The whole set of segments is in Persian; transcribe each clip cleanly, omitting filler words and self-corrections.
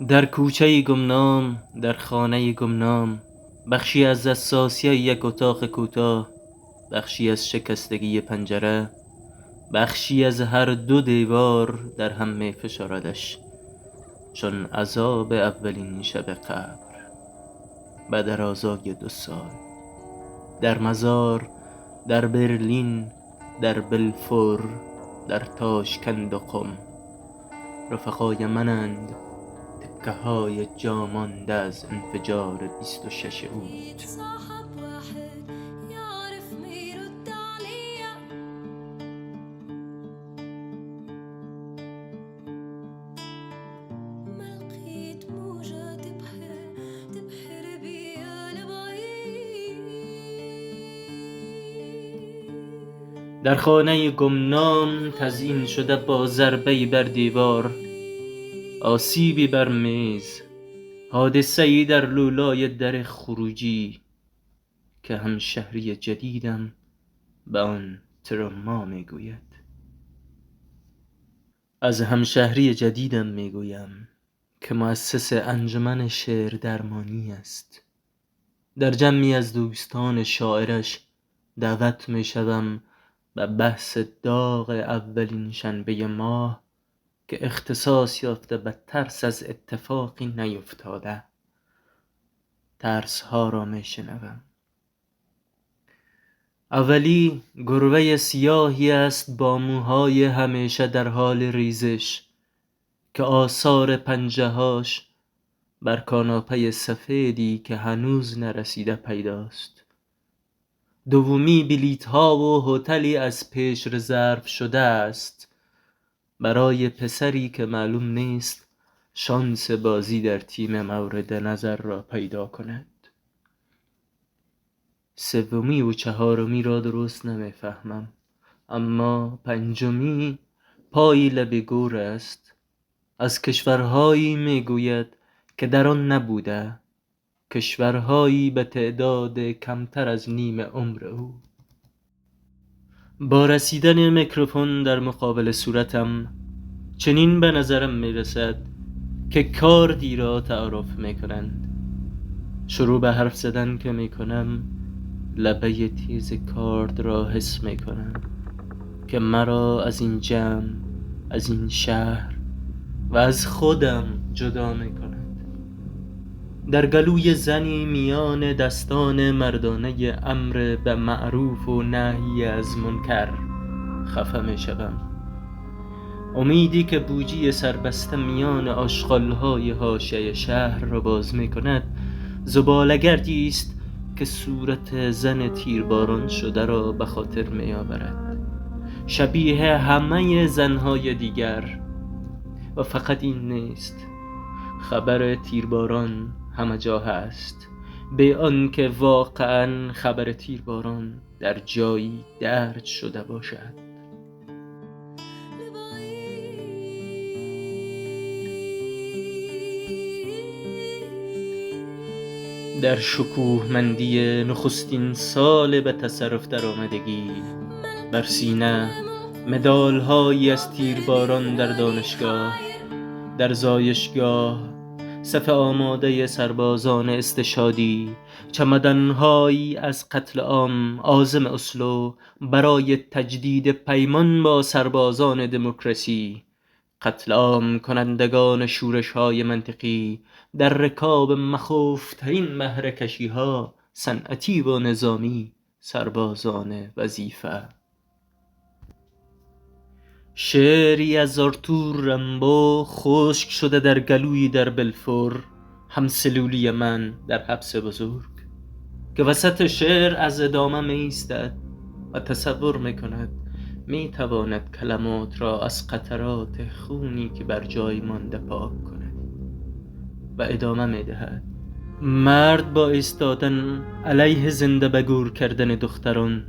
در کوچه گمنام، در خانه گمنام، بخشی از حساسی یک اتاق کوتاه، بخشی از شکستگی پنجره، بخشی از هر دو دیوار در هم می فشاردش، چون عذاب اولین شب قبر و درازای 2 سال. در مزار، در برلین، در بلفور، در تاشکند و قم، رفقای منند تکه های جا مانده از انفجار 26 اوت. در خانه گمنام تزیین شده با ضربه‌ای بر دیوار، آسیبی بر میز، حادثه‌ای در لولای در خروجی که همشهری جدیدم به آن تروما میگوید. از همشهری جدیدم میگویم که مؤسس انجمن شعر درمانی است. در جمعی از دوستان شاعرش دعوت میشوم به بحث داغ اولین شنبه ماه که اختصاص یافته به ترس از اتفاقی نیفتاده. ترس ها را میشنوم. اولی گربه سیاهی است با موهای همیشه در حال ریزش که آثار پنجه‌هاش بر کاناپه سفیدی که هنوز نرسیده پیداست. دومی بلیط ها و هتلی از پیش رزرو شده است برای پسری که معلوم نیست شانس بازی در تیم مورد نظر را پیدا کند. سومی و چهارمی را درست نمیفهمم، اما پنجمی پای لب گور است. از کشورهایی میگوید که در آن نبوده، کشورهایی به تعداد کمتر از نیم عمر او. با رسیدن میکروفون در مقابل صورتم چنین به نظرم میرسد که کاردی را تعارف میکنند. شروع به حرف زدن که میکنم لبه تیز کارد را حس میکنم که مرا از این جمع، از این شهر و از خودم جدا میکند. در گلوی زنی میان دستان مردانه امر به معروف و نهی از منکر خفه میشوم. امیدی که بوجی سربسته میان آشغال‌های حاشیه شهر را باز میکند زباله‌گردی است که صورت زن تیرباران شده را به خاطر میآورد، شبیه همه زنهای دیگر. و فقط این نیست، خبر تیرباران همه جا هست، به آن که واقعا خبر تیرباران در جایی درج شده باشد. در شکوهمندی نخستین سال به تصرف در آمدگی بر سینه مدال‌هایی از تیرباران در دانشگاه، در زایشگاه، صف آماده سربازان استشهادی، چمدان‌هایی از قتل عام عازم اسلو برای تجدید پیمان با سربازان دموکراسی، قتل عام کنندگان شورش‌های منطقی در رکاب مخوفترین مهرکشی‌ها صنعتی و نظامی، سربازان وظیفه. شعری از آرتور رامبو خشک شده در گلویی در بلفور، همسلولی من در حبس بزرگ، که وسط شعر از ادامه می ایستد و تصور می کند می تواند کلمات را از قطرات خونی که بر جای مانده پاک کند و ادامه می دهد. مرد با ایستادن علیه زنده به گور کردن دختران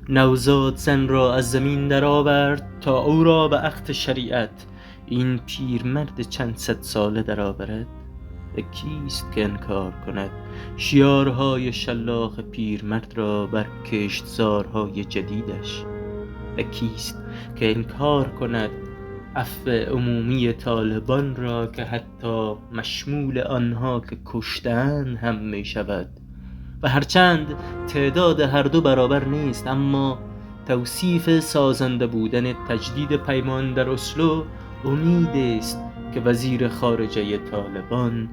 نوزاد زن را از زمین در آورد تا او را به عقد شریعت این پیرمرد چند صد ساله در آورد. و کیست که انکار کند شیارهای شلاق پیرمرد را بر کشتزارهای جدیدش؟ و کیست که انکار کند عفو عمومی طالبان را که حتی مشمول آنها که کشتن هم می شود و هرچند تعداد هر دو برابر نیست، اما توصیف سازنده بودن تجدید پیمان در اسلو امید است که وزیر خارجه طالبان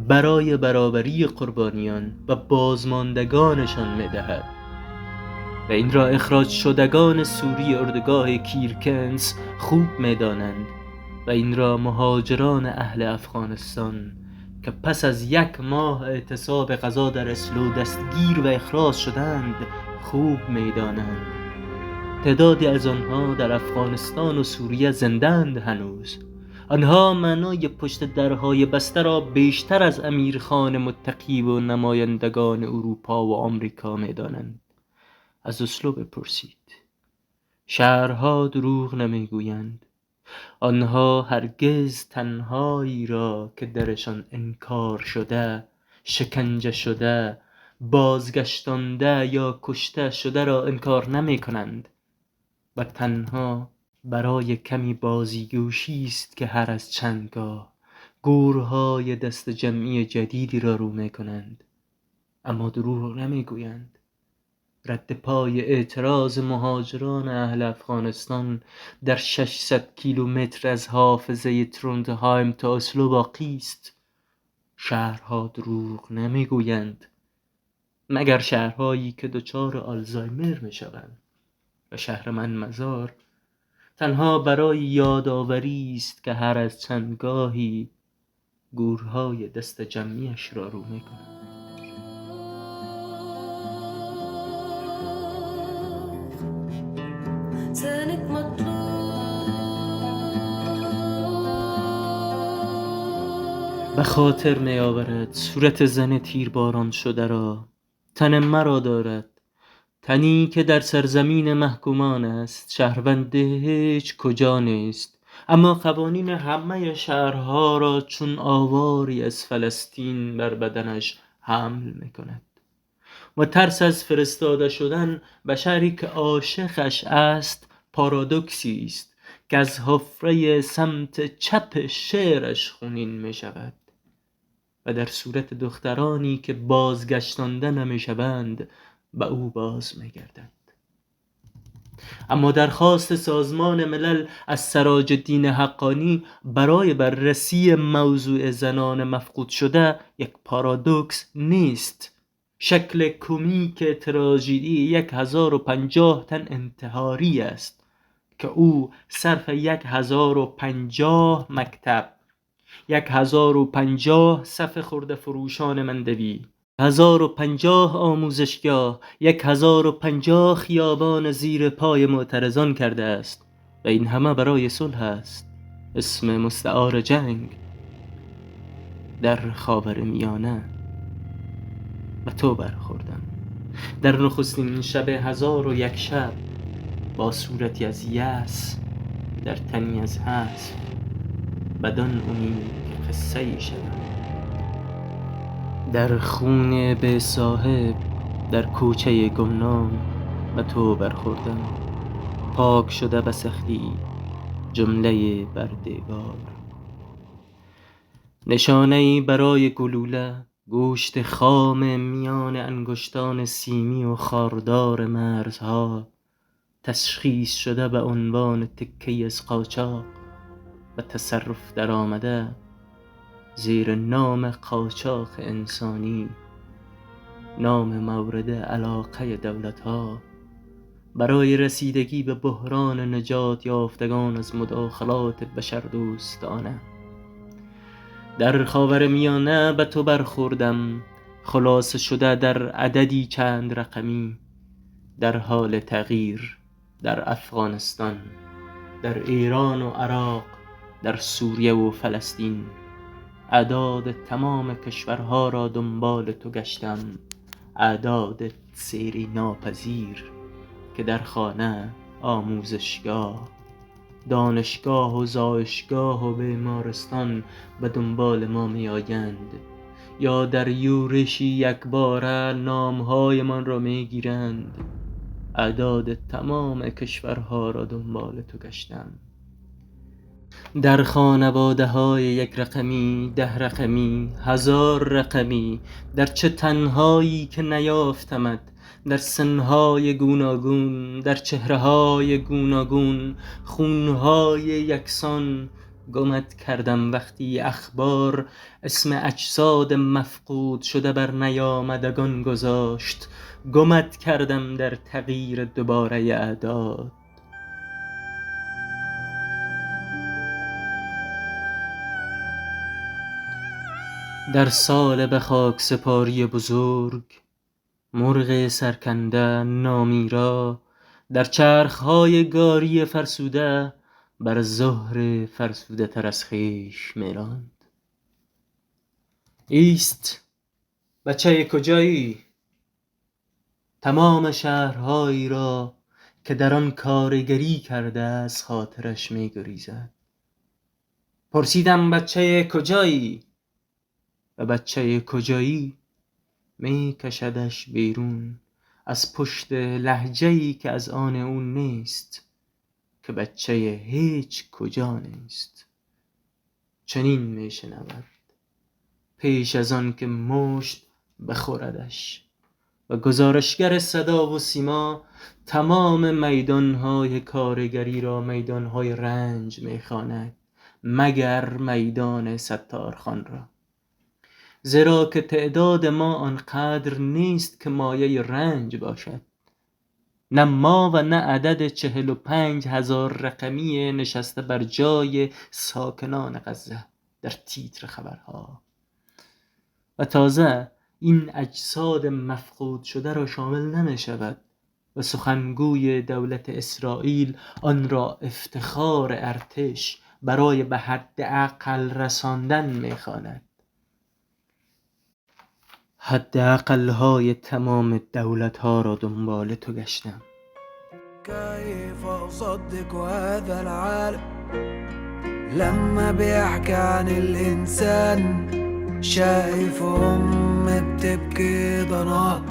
برای برابری قربانیان و بازماندگانشان می‌دهد و این را اخراج شدگان سوری اردوگاه کیرکنس خوب می‌دانند و این را مهاجران اهل افغانستان که پس از 1 ماه اعتصاب غذا در اسلو دستگیر و اخراج شدند خوب می‌دانند. تعدادی از آنها در افغانستان و سوریه زندند هنوز. آنها معنای پشت درهای بسته را بیشتر از امیرخان متقی و نمایندگان اروپا و آمریکا می‌دانند. از اسلو بپرسید. شهرها دروغ نمیگویند. آنها هرگز تنهایی را که درشان انکار شده، شکنجه شده، بازگشتانده یا کشته شده را انکار نمی کنند و تنها برای کمی بازیگوشی است که هر از چندگاه گورهای دست جمعی جدیدی را رو می کنند، اما دروغ نمی گویند. رد پای اعتراض مهاجران اهل افغانستان در 600 کیلومتر از حافظه تروندهایم تا اسلو باقی است. شهرها دروغ نمیگویند، مگر شهرهایی که دچار آلزایمر میشوند و شهر من مزار تنها برای یادآوری است که هر از چندگاهی گورهای دست جمعیش را رو میکند. به خاطر می آورد صورت زن تیرباران شده را. تن مرا دارد، تنی که در سرزمین محکومان است. شهروند هیچ کجا نیست، اما قوانین همه شهرها را چون آواری از فلسطین بر بدنش حمل می کند و ترس از فرستاده شدن به شهری که عاشقش است پارادوکسی است که از حفره سمت چپ شعرش خونین می شود و در صورت دخترانی که بازگشتانده نمی شوند به او باز می گردد. اما درخواست سازمان ملل از سراج الدین حقانی برای بررسی موضوع زنان مفقود شده یک پارادوکس نیست. شکل کمیک تراژدی 1050 تن انتحاری است که او صرف 1050 مکتب، 1050 صف خرده فروشان مندوی، 1050 آموزشگاه، 1050 خیابان زیر پای معترضان کرده است و این همه برای صلح است. اسم مستعار جنگ در خاورمیانه. و تو برخوردم در نخستین شب 1001 شب با صورتی از یأس در تنی از حذف، بدان امید که قصه ای شدم. در خونه به صاحب در کوچه گمنام به تو برخوردم. پاک شده به سختی جمله بر دیوار. نشانه‌ای برای گلوله، گوشت خام میان انگشتان سیمی و خاردار مرزها، تشخیص شده به عنوان تکه‌ای از قاچاق و تصرف در آمده زیر نام قاچاق انسانی، نام مورد علاقه دولت‌ها برای رسیدگی به بحران نجات یافتگان از مداخلات بشردوستانه. در خاورمیانه به تو برخوردم، خلاصه شده در عددی چند رقمی، در حال تغییر، در افغانستان، در ایران و عراق، در سوریه و فلسطین. اعداد تمام کشورها را دنبال تو گشتم، اعداد سیری ناپذیر که در خانه، آموزشگاه، دانشگاه و زایشگاه و بیمارستان به دنبال ما می آیند یا در یورشی یکباره نامهای من را می گیرند. اعداد تمام کشورها را دنبال تو گشتم. در خانواده های یک رقمی، 10 رقمی، 1000 رقمی، در چه تنهایی که نیافتمت، در سنهای گوناگون، در چهرههای گوناگون، خونهای یکسان. گمت کردم وقتی اخبار اسم اجساد مفقود شده بر نیامدگان گذاشت. گمت کردم در تغییر دوباره اعداد. در سال به خاک سپاری بزرگ، مرغ سرکنده نامیرا در چرخهای گاری فرسوده بر زهر فرسوده تر از خویش میراند. ایست، بچه کجایی؟ تمام شهرهایی را که در آن کارگری کرده از خاطرش میگریزد. پرسیدم بچه کجایی؟ و بچه کجایی می کشدش بیرون از پشت لهجه‌ای که از آن او نیست، که بچه هیچ کجا نیست. چنین می شنود پیش از آن که مشت بخوردش. و گزارشگر صدا و سیما تمام میدانهای کارگری را میدانهای رنج می خواند، مگر میدان ستارخان را. زیرا که تعداد ما آنقدر نیست که مایه رنج باشد. نه ما و نه عدد 45,000 رقمی نشسته بر جای ساکنان غزه در تیتر خبرها. و تازه این اجساد مفقود شده را شامل نمی شود و سخنگوی دولت اسرائیل آن را افتخار ارتش برای به حداقل رساندن می خواند. حداقل‌های تمام دولت‌ها را دنبال تو گشتم. كيف أصدق هذا العالم لما بيحكي عن الإنسان؟ شايف أم بتبكي ضناها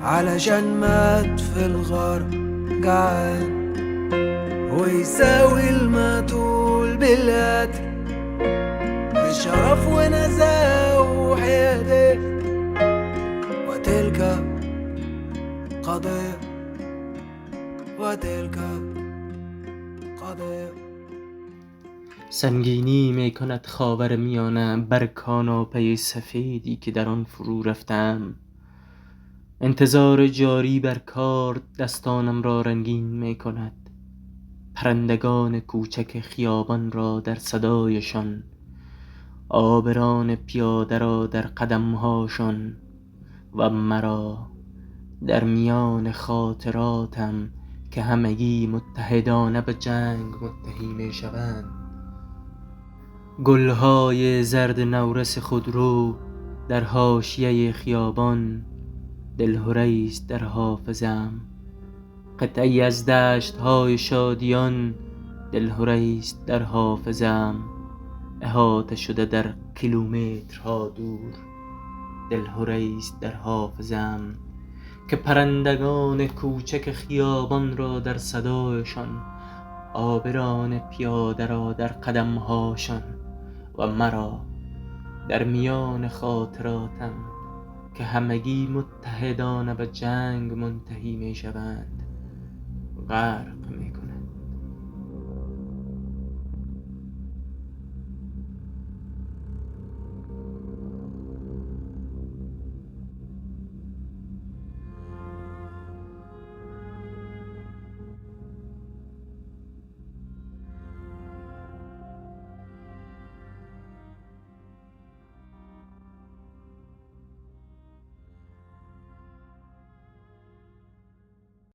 علشان مات في الغار جعان، ويساوي المقتول بالقتل بشرف ونزاهة وحيادية، وتلك قضية وتلك قضية. سنگینی می کند خاور میانه بر کاناپه سفیدی که در آن فرو رفتم. انتظار جاری بر کار دستانم را رنگین می کند. پرندگان کوچک خیابان را در صدایشان، آبران پیاده را در قدمهاشان، و مرا در میان خاطراتم که همگی متحدانه به جنگ متحی می شوند. گلهای زرد نورس خودرو در حاشیه خیابان دلهره است در حافظم. قطعی از دشت‌های شادیان دلهره است در حافظم. احاطه شده در کیلومترها دور دلهره است در حافظم که پرندگان کوچک خیابان را در صدایشان، آبران پیاده را در قدمهاشان، و مرا در میان خاطراتم که همگی متحدانه به جنگ منتهی می شوند غرق